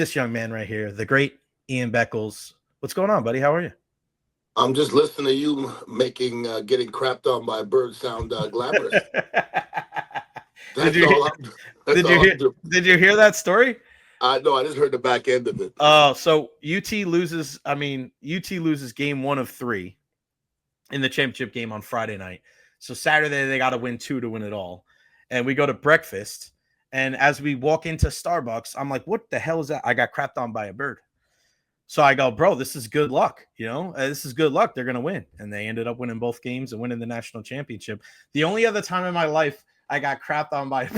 This young man right here, the great Ian Beckles. What's going on, buddy? How are you? I'm just listening to you making getting crapped on by a bird sound glamorous. did That's you all I'm. That's did you all hear I'm doing. did you hear that story? I know. I just heard the back end of it. So UT loses. UT loses game 1 of 3 in the championship game on Friday night. So Saturday they got to win 2 to win it all, and we go to breakfast. And as we walk into Starbucks, I'm like, "What the hell is that?" I got crapped on by a bird. So I go, bro, this is good luck. This is good luck. They're going to win. And they ended up winning both games and winning the national championship. The only other time in my life I got crapped on by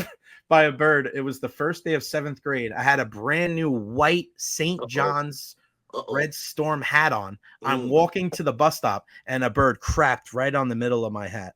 by a bird, it was the first day of 7th grade. I had a brand new white St. Uh-oh. John's Uh-oh. Red Storm hat on. I'm Mm. walking to the bus stop and a bird crapped right on the middle of my hat.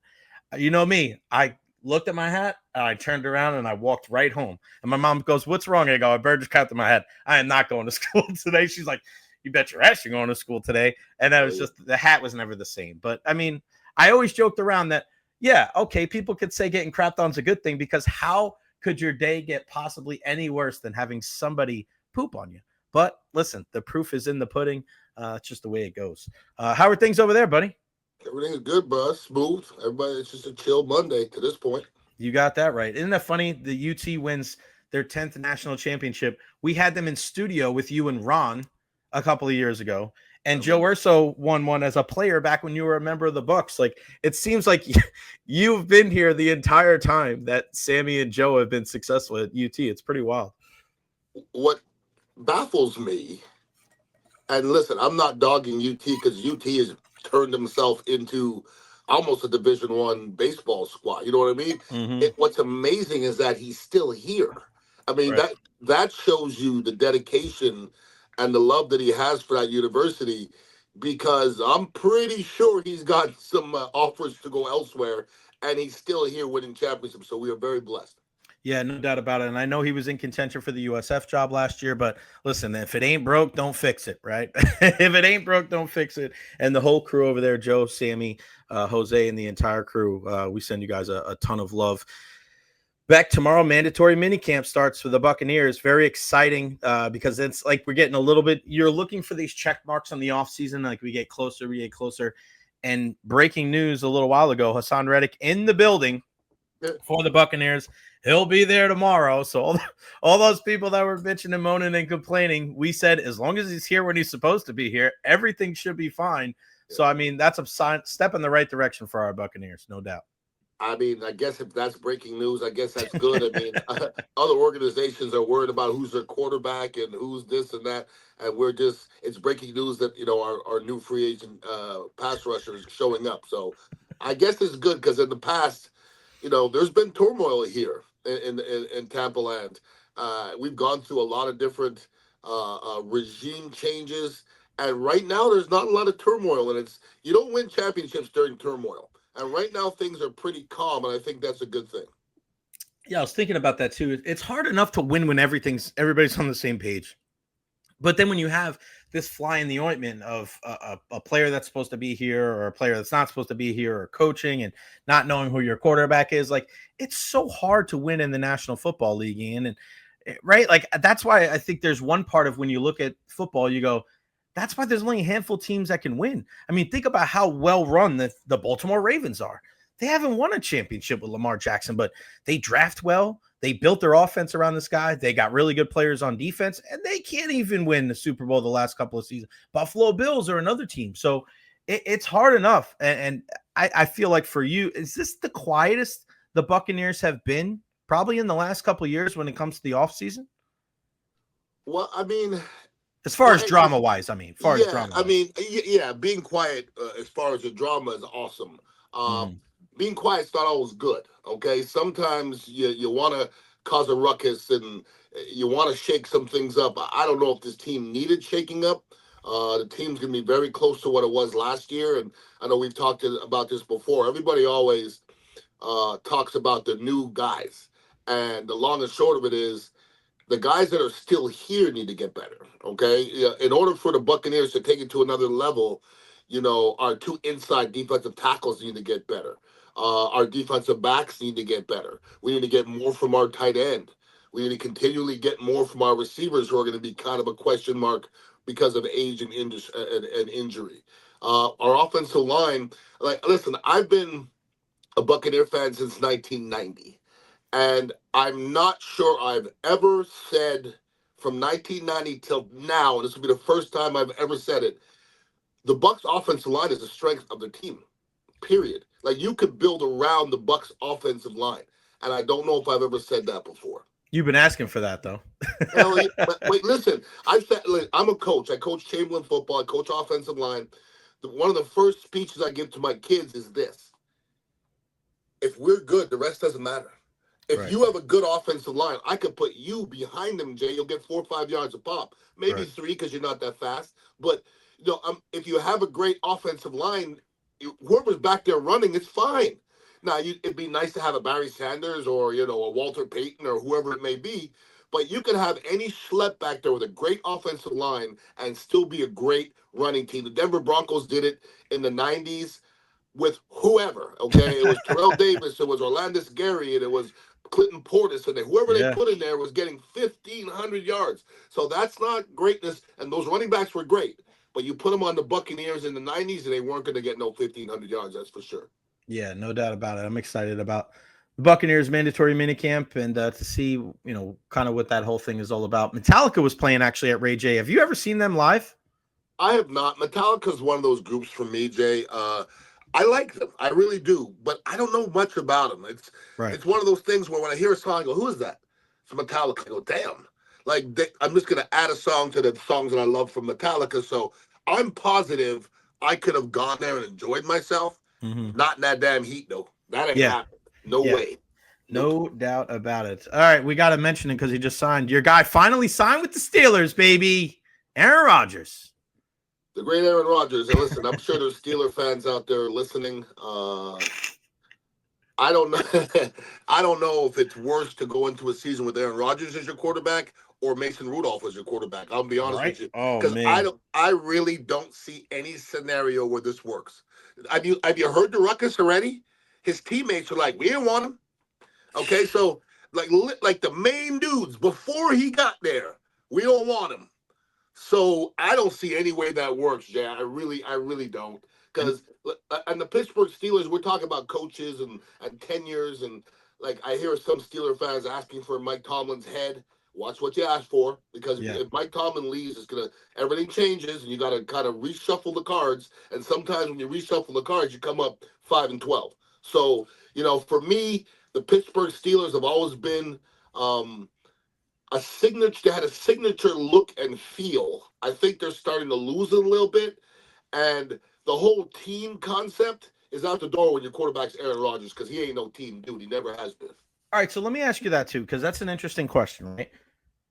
You know me, I looked at my hat and I turned around and I walked right home. And my mom goes, "What's wrong?" I go, "A bird just crapped in my head. I am not going to school today." She's like, "You bet your ass you're going to school today." And that was just, the hat was never the same. But I mean, I always joked around that, yeah, okay, people could say getting crapped on is a good thing, because how could your day get possibly any worse than having somebody poop on you? But listen, the proof is in the pudding. It's just the way it goes. How are things over there, buddy? Everything's good, bro. Smooth. Everybody. It's just a chill Monday to this point. You got that right. Isn't that funny? The UT wins their 10th national championship. We had them in studio with you and Ron a couple of years ago. And Joe Urso won one as a player back when you were a member of the Bucks. Like, it seems like you've been here the entire time that Sammy and Joe have been successful at UT. It's pretty wild. What baffles me, and listen, I'm not dogging UT because UT has turned himself into almost a Division I baseball squad. You know what I mean? Mm-hmm. What's amazing is that he's still here. I mean, Right. that shows you the dedication and the love that he has for that university, because I'm pretty sure he's got some offers to go elsewhere, and he's still here winning championships. So we are very blessed. Yeah, no doubt about it. And I know he was in contention for the USF job last year, but listen, if it ain't broke, don't fix it, right? If it ain't broke, don't fix it. And the whole crew over there, Joe, Sammy, Jose, and the entire crew, we send you guys a ton of love. Back tomorrow, mandatory minicamp starts for the Buccaneers. Very exciting because it's like we're getting a little bit, you're looking for these check marks on the offseason. Like we get closer. And breaking news a little while ago, Hassan Reddick in the building for the Buccaneers. He'll be there tomorrow. So all those people that were bitching and moaning and complaining, we said as long as he's here when he's supposed to be here, everything should be fine. So, I mean, that's a step in the right direction for our Buccaneers, no doubt. I mean, I guess if that's breaking news, I guess that's good. I mean, other organizations are worried about who's their quarterback and who's this and that. And it's breaking news that, our new free agent pass rusher is showing up. So I guess it's good because in the past, there's been turmoil here in Tampa land. We've gone through a lot of different regime changes. And right now, there's not a lot of turmoil. And you don't win championships during turmoil. And right now, things are pretty calm, and I think that's a good thing. Yeah, I was thinking about that too. It's hard enough to win when everybody's on the same page. But then when you have this fly in the ointment of a player that's supposed to be here or a player that's not supposed to be here, or coaching and not knowing who your quarterback is, like, it's so hard to win in the National Football League, Ian. And right, like, that's why I think there's one part of when you look at football, you go, that's why there's only a handful of teams that can win. I mean, think about how well run the Baltimore Ravens are. They haven't won a championship with Lamar Jackson, but they draft well. They built their offense around this guy. They got really good players on defense, and they can't even win the Super Bowl the last couple of seasons. Buffalo Bills are another team. So it's hard enough. And I feel like for you, is this the quietest the Buccaneers have been probably in the last couple of years when it comes to the offseason? Well, I mean, as far as drama-wise, being quiet as far as the drama is awesome. Being quiet's not always good, okay? Sometimes you want to cause a ruckus and you want to shake some things up. I don't know if this team needed shaking up. The team's going to be very close to what it was last year, and I know we've talked about this before. Everybody always talks about the new guys, and the long and short of it is the guys that are still here need to get better, okay? In order for the Buccaneers to take it to another level, our two inside defensive tackles need to get better. Our defensive backs need to get better. We need to get more from our tight end. We need to continually get more from our receivers, who are going to be kind of a question mark because of age and injury. Our offensive line, like, listen, I've been a Buccaneer fan since 1990, and I'm not sure I've ever said from 1990 till now, and this will be the first time I've ever said it, the Bucs offensive line is the strength of the team. Period. Like, you could build around the Bucs offensive line, and I don't know if I've ever said that before. You've been asking for that, though. Hell yeah. But wait, listen. I'm a coach. I coach Chamberlain football. I coach offensive line. One of the first speeches I give to my kids is this: if we're good, the rest doesn't matter. If Right. you have a good offensive line, I could put you behind them, Jay. You'll get 4 or 5 yards a pop, maybe Right. 3 because you're not that fast. But if you have a great offensive line, whoever's back there running, it's fine. Now, it'd be nice to have a Barry Sanders or a Walter Payton or whoever it may be, but you can have any schlep back there with a great offensive line and still be a great running team. The Denver Broncos did it in the 90s with whoever, okay? It was Terrell Davis, it was Orlando Gary, and it was Clinton Portis, and whoever they put in there was getting 1,500 yards. So that's not greatness, and those running backs were great. But you put them on the Buccaneers in the 90s, and they weren't going to get no 1,500 yards, that's for sure. Yeah, no doubt about it. I'm excited about the Buccaneers mandatory minicamp and to see, kind of what that whole thing is all about. Metallica was playing actually at Ray J. Have you ever seen them live? I have not. Metallica is one of those groups for me, Jay. I like them. I really do. But I don't know much about them. It's one of those things where when I hear a song, I go, who is that? It's Metallica. I go, damn. Like, I'm just going to add a song to the songs that I love from Metallica. So I'm positive I could have gone there and enjoyed myself. Mm-hmm. Not in that damn heat, though. That ain't happened. No way. No doubt about it. All right, we got to mention it because he just signed. Your guy finally signed with the Steelers, baby. Aaron Rodgers. The great Aaron Rodgers. And listen, I'm sure there's Steeler fans out there listening. I don't know. I don't know if it's worse to go into a season with Aaron Rodgers as your quarterback or Mason Rudolph as your quarterback. I'll be honest with you, because I really don't see any scenario where this works. Have you heard the ruckus already? His teammates are like, we didn't want him. Okay, so like the main dudes before he got there, we don't want him. So I don't see any way that works, Jay. I really don't. Because and the Pittsburgh Steelers, we're talking about coaches and tenures, and like I hear some Steeler fans asking for Mike Tomlin's head. Watch what you ask for, because if Mike Tomlin leaves, everything changes, and you got to kind of reshuffle the cards. And sometimes when you reshuffle the cards, you come up 5-12. So for me, the Pittsburgh Steelers have always been a signature. They had a signature look and feel. I think they're starting to lose it a little bit, and the whole team concept is out the door when your quarterback's Aaron Rodgers, because he ain't no team dude. He never has been. All right, so let me ask you that too, because that's an interesting question, right?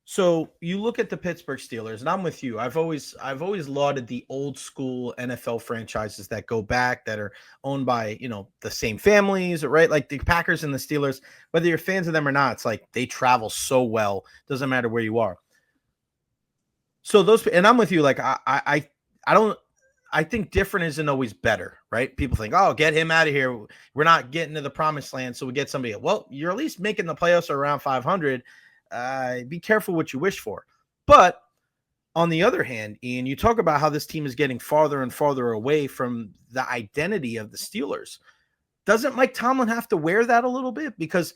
So you look at the Pittsburgh Steelers, and I'm with you. I've always lauded the old school NFL franchises that go back, that are owned by the same families, right? Like the Packers and the Steelers. Whether you're fans of them or not, it's like they travel so well. Doesn't matter where you are. So those, and I'm with you. Like I don't. I think different isn't always better, right? People think, oh, get him out of here. We're not getting to the promised land, so we get somebody. Well, you're at least making the playoffs around 500. Be careful what you wish for. But on the other hand, Ian, you talk about how this team is getting farther and farther away from the identity of the Steelers. Doesn't Mike Tomlin have to wear that a little bit? Because,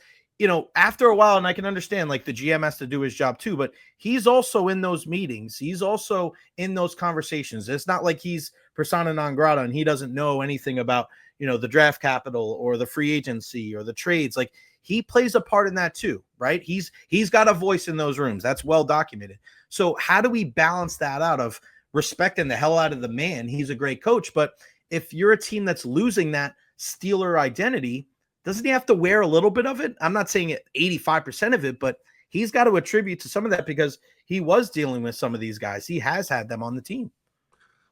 after a while, and I can understand, like, the GM has to do his job too, but he's also in those meetings. He's also in those conversations. It's not like he's persona non grata and he doesn't know anything about, the draft capital or the free agency or the trades. Like, he plays a part in that too, right? He's got a voice in those rooms. That's well documented. So how do we balance that out of respecting the hell out of the man? He's a great coach, but if you're a team that's losing that Steeler identity, doesn't he have to wear a little bit of it? I'm not saying 85% of it, but he's got to attribute to some of that because he was dealing with some of these guys. He has had them on the team.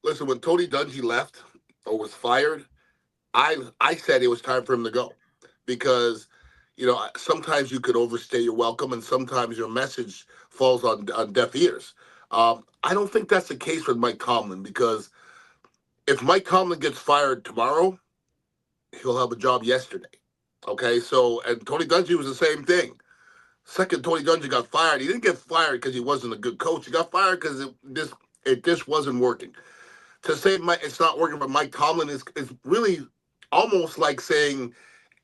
Listen, when Tony Dungy left or was fired, I said it was time for him to go, because sometimes you could overstay your welcome, and sometimes your message falls on deaf ears. I don't think that's the case with Mike Tomlin, because if Mike Tomlin gets fired tomorrow, he'll have a job yesterday. Okay, so, and Tony Dungy was the same thing. Second, Tony Dungy got fired. He didn't get fired because he wasn't a good coach. He got fired because it just wasn't working. To say it's not working for Mike Tomlin is really almost like saying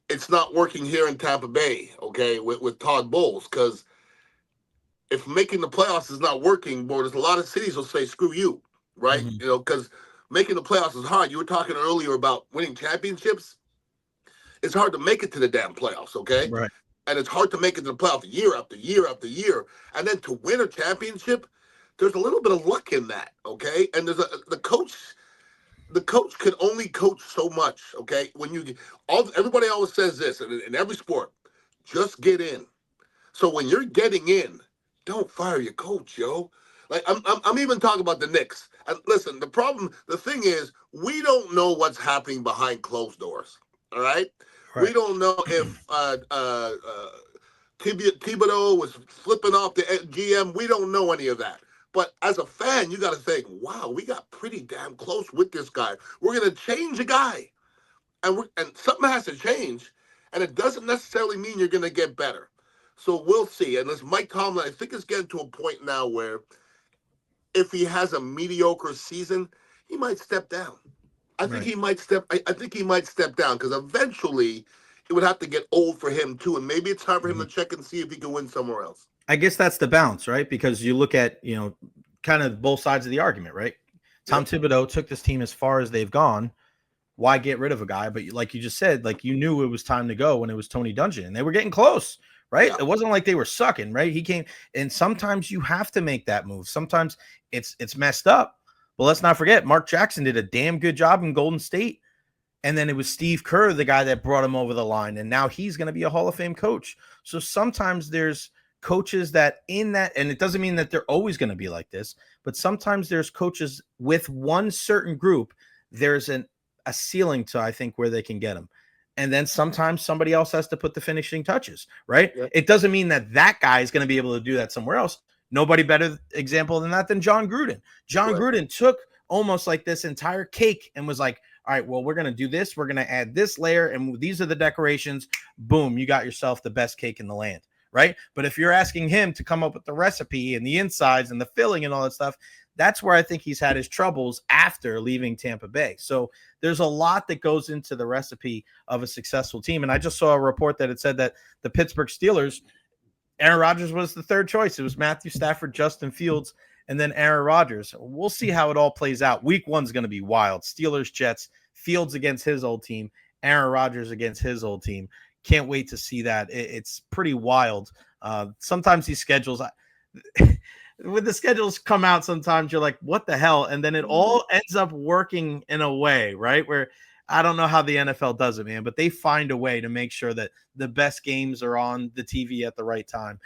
it's not working here in Tampa Bay, okay, with Todd Bowles. Because if making the playoffs is not working, boy, there's a lot of cities will say, screw you, right? Mm-hmm. You know, because making the playoffs is hard. You were talking earlier about winning championships. It's hard to make it to the damn playoffs, okay? Right. And it's hard to make it to the playoffs year after year after year. And then to win a championship, there's a little bit of luck in that, okay? And the coach can only coach so much, okay? Everybody always says this in every sport, just get in. So when you're getting in, don't fire your coach, yo. Like I'm even talking about the Knicks. And listen, the thing is, we don't know what's happening behind closed doors. All right, Right. we don't know if Thibodeau was flipping off the GM. We don't know any of that. But as a fan, you got to think, wow, we got pretty damn close with this guy. We're going to change a guy. And something has to change. And it doesn't necessarily mean you're going to get better. So we'll see. And this Mike Tomlin, I think, is getting to a point now where if he has a mediocre season, he might step down. I think he might step down because eventually it would have to get old for him too. And maybe it's time for him to check and see if he can win somewhere else. I guess that's the balance, right? Because you look at, kind of both sides of the argument, right? Tom Thibodeau took this team as far as they've gone. Why get rid of a guy? But like you just said, like you knew it was time to go when it was Tony Dungy and they were getting close, right? Yeah. It wasn't like they were sucking, right? He came, and sometimes you have to make that move. Sometimes it's messed up. But let's not forget, Mark Jackson did a damn good job in Golden State. And then it was Steve Kerr, the guy that brought him over the line. And now he's going to be a Hall of Fame coach. So sometimes there's coaches that in that, and it doesn't mean that they're always going to be like this, but sometimes there's coaches with one certain group, there's a ceiling to, I think, where they can get them. And then sometimes somebody else has to put the finishing touches, right? Yep. It doesn't mean that guy is going to be able to do that somewhere else. Nobody better example than that than John Gruden. John Gruden took almost like this entire cake and was like, all right, well, we're going to do this. We're going to add this layer, and these are the decorations. Boom, you got yourself the best cake in the land, right? But if you're asking him to come up with the recipe and the insides and the filling and all that stuff, that's where I think he's had his troubles after leaving Tampa Bay. So there's a lot that goes into the recipe of a successful team. And I just saw a report that it said that the Pittsburgh Steelers, Aaron Rodgers was the third choice. It was Matthew Stafford, Justin Fields, and then Aaron Rodgers. We'll see how it all plays out. Week 1's going to be wild. Steelers, Jets, Fields against his old team, Aaron Rodgers against his old team. Can't wait to see that. It's pretty wild. Sometimes these schedules, when the schedules come out, sometimes you're like, what the hell? And then it all ends up working in a way, right? Where I don't know how the NFL does it, man, but they find a way to make sure that the best games are on the TV at the right time.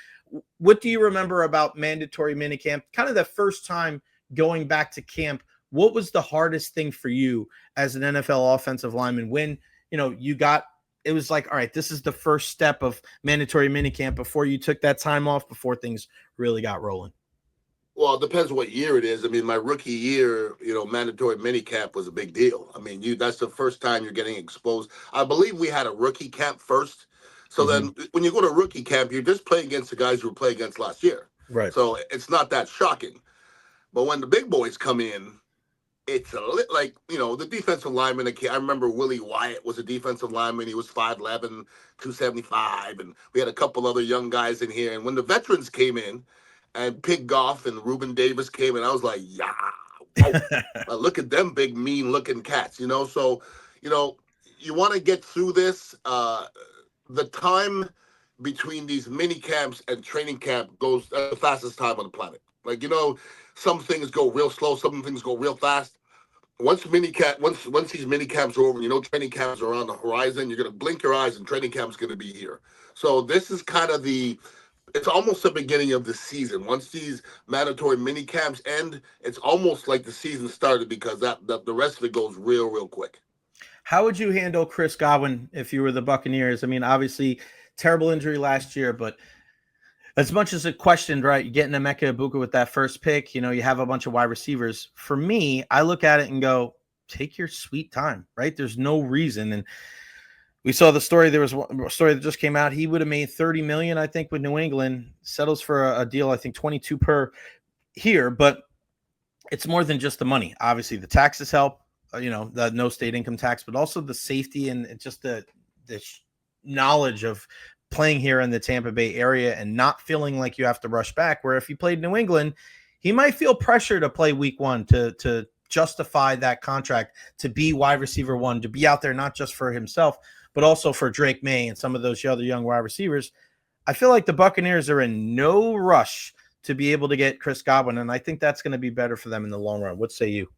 What do you remember about mandatory minicamp? Kind of the first time going back to camp, what was the hardest thing for you as an NFL offensive lineman when, it was like, all right, this is the first step of mandatory minicamp before you took that time off, before things really got rolling? Well, it depends what year it is. I mean, my rookie year, mandatory minicamp was a big deal. I mean, that's the first time you're getting exposed. I believe we had a rookie camp first. So then when you go to rookie camp, you're just playing against the guys you were playing against last year. Right. So it's not that shocking. But when the big boys come in, it's like, the defensive lineman. I remember Willie Wyatt was a defensive lineman. He was 5'11", 275. And we had a couple other young guys in here. And when the veterans came in, and Pig Goff and Reuben Davis came in, I was like, yeah, look at them big, mean-looking cats, So, you want to get through this. The time between these mini camps and training camp goes the fastest time on the planet. Like, some things go real slow, some things go real fast. Once these mini camps are over, training camps are on the horizon, you're going to blink your eyes and training camp's going to be here. So this is kind of it's almost the beginning of the season. Once these mandatory mini camps end, it's almost like the season started because the rest of it goes real, real quick. How would you handle Chris Godwin if you were the Buccaneers? I mean, obviously, terrible injury last year, but as much as it questioned, right, you're getting Emeka Egbuka with that first pick, you have a bunch of wide receivers. For me, I look at it and go, take your sweet time, right? There's no reason. And We saw the story. There was a story that just came out. He would have made 30 million, I think, with New England. Settles for a deal, I think 22 per here, but it's more than just the money. Obviously, the taxes help. The no state income tax, but also the safety and just the knowledge of playing here in the Tampa Bay area and not feeling like you have to rush back. Where if he played New England, he might feel pressure to play week one to justify that contract, to be wide receiver one, to be out there not just for himself, but also for Drake May and some of those other young wide receivers. I feel like the Buccaneers are in no rush to be able to get Chris Godwin, and I think that's going to be better for them in the long run. What say you?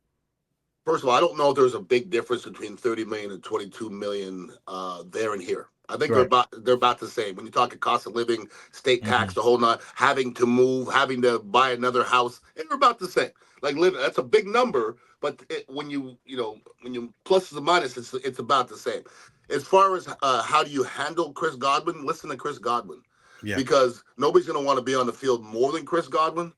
First of all, I don't know if there's a big difference between 30 million and 22 million there and here. I think Right. they're about the same. When you talk cost of living, state tax, the whole nine, having to move, having to buy another house, they're about the same. Like that's a big number, but when you pluses and minuses, it's about the same. As far as how do you handle Chris Godwin, listen to Chris Godwin, because nobody's going to want to be on the field more than Chris Godwin.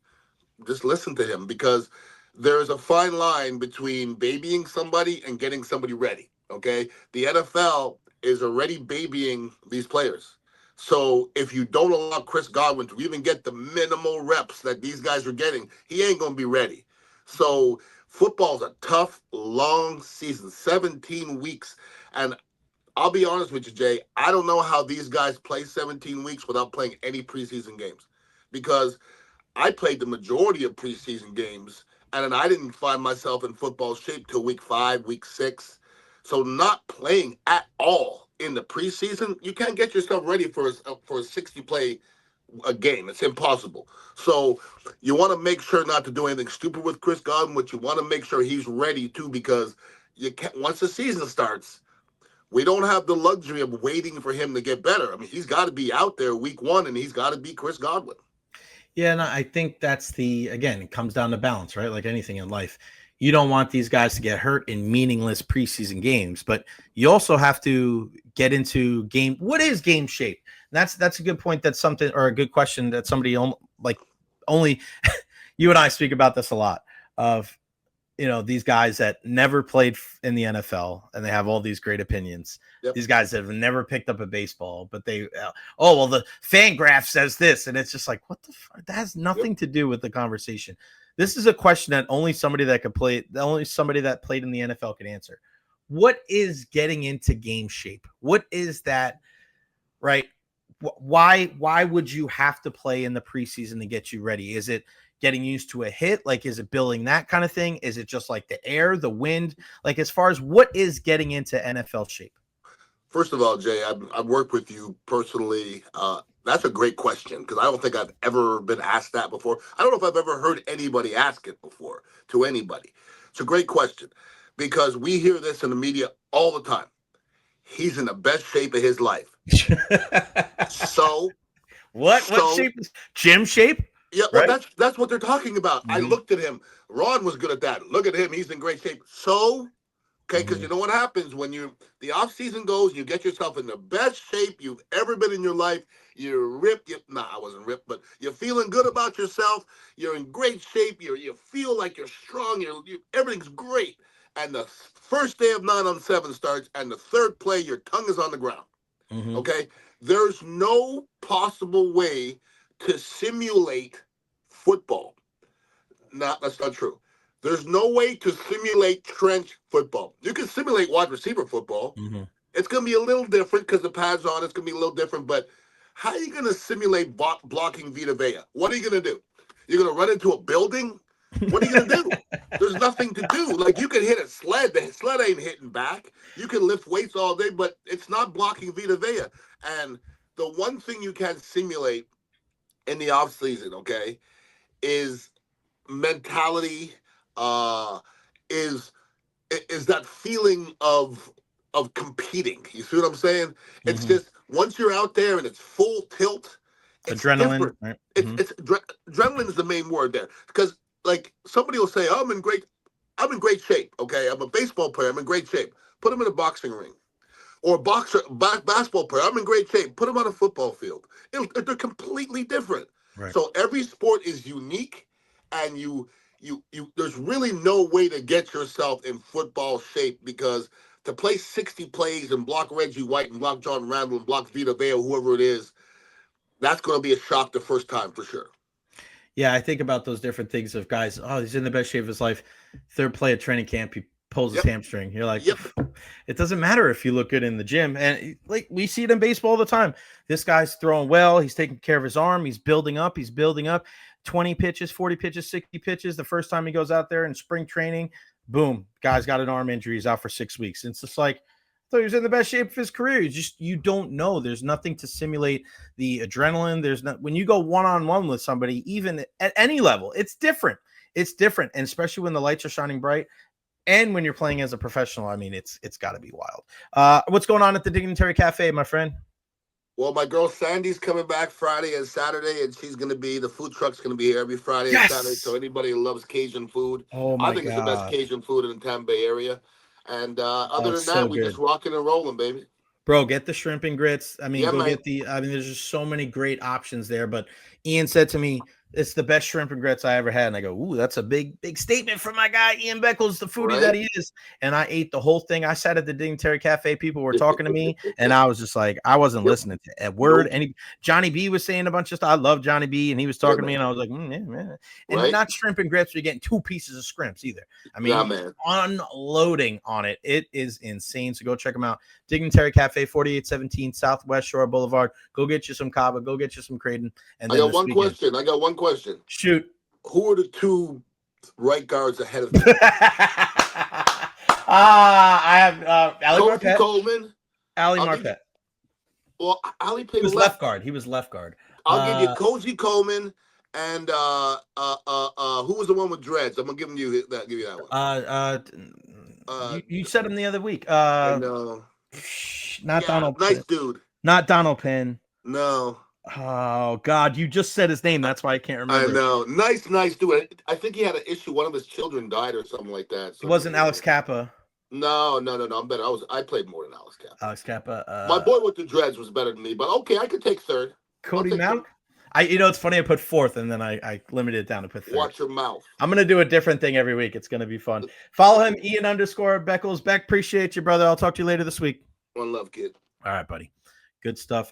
Just listen to him, because there's a fine line between babying somebody and getting somebody ready. Okay, the NFL is already babying these players. So if you don't allow Chris Godwin to even get the minimal reps that these guys are getting, he ain't going to be ready. So football's a tough, long season, 17 weeks. And I'll be honest with you, Jay, I don't know how these guys play 17 weeks without playing any preseason games, because I played the majority of preseason games, and then I didn't find myself in football shape till week 5, week 6. So not playing at all in the preseason, you can't get yourself ready for a 60 play a game. It's impossible. So you want to make sure not to do anything stupid with Chris Godwin, but you want to make sure he's ready too, because you can't, once the season starts, we don't have the luxury of waiting for him to get better. I mean, he's got to be out there week 1, and he's got to be Chris Godwin. Yeah, and I think that's again, it comes down to balance, right? Like anything in life. You don't want these guys to get hurt in meaningless preseason games, but you also have to get into game. What is game shape? And that's a good point. That's something, or a good question that somebody only you and I speak about this a lot of, these guys that never played in the NFL and they have all these great opinions. Yep. These guys that have never picked up a baseball, but they, the fan graph says this. And it's just like, what the fuck? That has nothing to do with the conversation. This is a question that only somebody that played in the NFL can answer. What is getting into game shape? What is that, right? Why would you have to play in the preseason to get you ready? Is it getting used to a hit? Like, is it building that kind of thing? Is it just like the air, the wind? Like, as far as what is getting into NFL shape? First of all, Jay, I've worked with you personally. That's a great question, because I don't think I've ever been asked that before. I don't know if I've ever heard anybody ask it before to anybody. It's a great question, because we hear this in the media all the time. He's in the best shape of his life. So what shape is gym shape? Yeah, well, right? That's what they're talking about. Mm-hmm. I looked at him. Ron was good at that. Look at him. He's in great shape. So, okay, because you know what happens when the off season goes, you get yourself in the best shape you've ever been in your life. You're ripped. I wasn't ripped, but you're feeling good about yourself. You're in great shape. You feel like you're strong. Everything's great. And the first day of 9-on-7 starts, and the third play, your tongue is on the ground. Mm-hmm. Okay? There's no possible way to simulate football. No, that's not true. There's no way to simulate trench football. You can simulate wide receiver football. Mm-hmm. It's going to be a little different because the pads on. It's going to be a little different. But how are you going to simulate blocking Vita Vea? What are you going to do? You're going to run into a building? What are you going to do? There's nothing to do. Like, you can hit a sled. The sled ain't hitting back. You can lift weights all day, but it's not blocking Vita Vea. And the one thing you can simulate in the off season, okay, is mentality, is that feeling of competing. You see what I'm saying? Mm-hmm. It's just once you're out there and it's full tilt, it's adrenaline. Right? Mm-hmm. Adrenaline is the main word there, because like somebody will say, "Oh, I'm in great shape." Okay, I'm a baseball player. I'm in great shape. Put him in a boxing ring. Or basketball player, I'm in great shape. Put him on a football field. They're completely different. Right. So every sport is unique, and you there's really no way to get yourself in football shape, because to play 60 plays and block Reggie White and block John Randall and block Vita Vea, whoever it is, that's going to be a shock the first time for sure. Yeah, I think about those different things of guys. Oh, he's in the best shape of his life. Third play at training camp, he pulls his hamstring. You're like, it doesn't matter if you look good in the gym. And like we see it in baseball all the time. This guy's throwing well. He's taking care of his arm. He's building up. 20 pitches, 40 pitches, 60 pitches. The first time he goes out there in spring training, boom, guy's got an arm injury. He's out for 6 weeks. And it's just like, I thought he was in the best shape of his career. You don't know. There's nothing to simulate the adrenaline. There's not when you go one-on-one with somebody, even at any level, it's different. It's different. And especially when the lights are shining bright and when you're playing as a professional, I mean, it's got to be wild. What's going on at the Dignitary Cafe, my friend? Well, my girl Sandy's coming back Friday and Saturday, and she's going to be, the food truck's going to be here every Friday and Saturday. So anybody who loves Cajun food, I think it's the best Cajun food in the Tampa Bay area. And other than that, we're just rocking and rolling, baby. Bro, get the shrimp and grits. I mean, get there's just so many great options there. But Ian said to me, it's the best shrimp and grits I ever had. And I go, ooh, that's a big statement from my guy, Ian Beckles, the foodie that he is. And I ate the whole thing. I sat at the Dignitary Cafe. People were talking to me. And I was just like, I wasn't listening to a word. And Johnny B was saying a bunch of stuff. I love Johnny B. And he was talking to me. And I was like, man. And not shrimp and grits. You're getting 2 pieces of scrimps either. I mean, unloading on it. It is insane. So go check them out. Dignitary Cafe, 4817 Southwest Shore Boulevard. Go get you some Cava. Go get you some Creighton. And I got one question. Shoot. Who are the 2 right guards ahead of me? I have Ali Marpet. Coleman. Ali Marpet. Ali played left guard. He was left guard. I'll give you Koji Coleman and who was the one with dreads? I'm gonna give you that one. You said him the other week. Donald. Nice dude. Not Donald Penn. No. Oh God, you just said his name. That's why I can't remember. I know. Nice dude. I think he had an issue. One of his children died or something like that. It wasn't Alex Kappa. No. I'm better. I played more than Alex Kappa. Alex Kappa. My boy with the dreads was better than me, but okay, I could take third. Cody Mount. It's funny. I put 4th, and then I limited it down to put 3rd. Watch your mouth. I'm gonna do a different thing every week. It's gonna be fun. Follow him, Ian_Beckles. Beck, appreciate you, brother. I'll talk to you later this week. One love, kid. All right, buddy. Good stuff.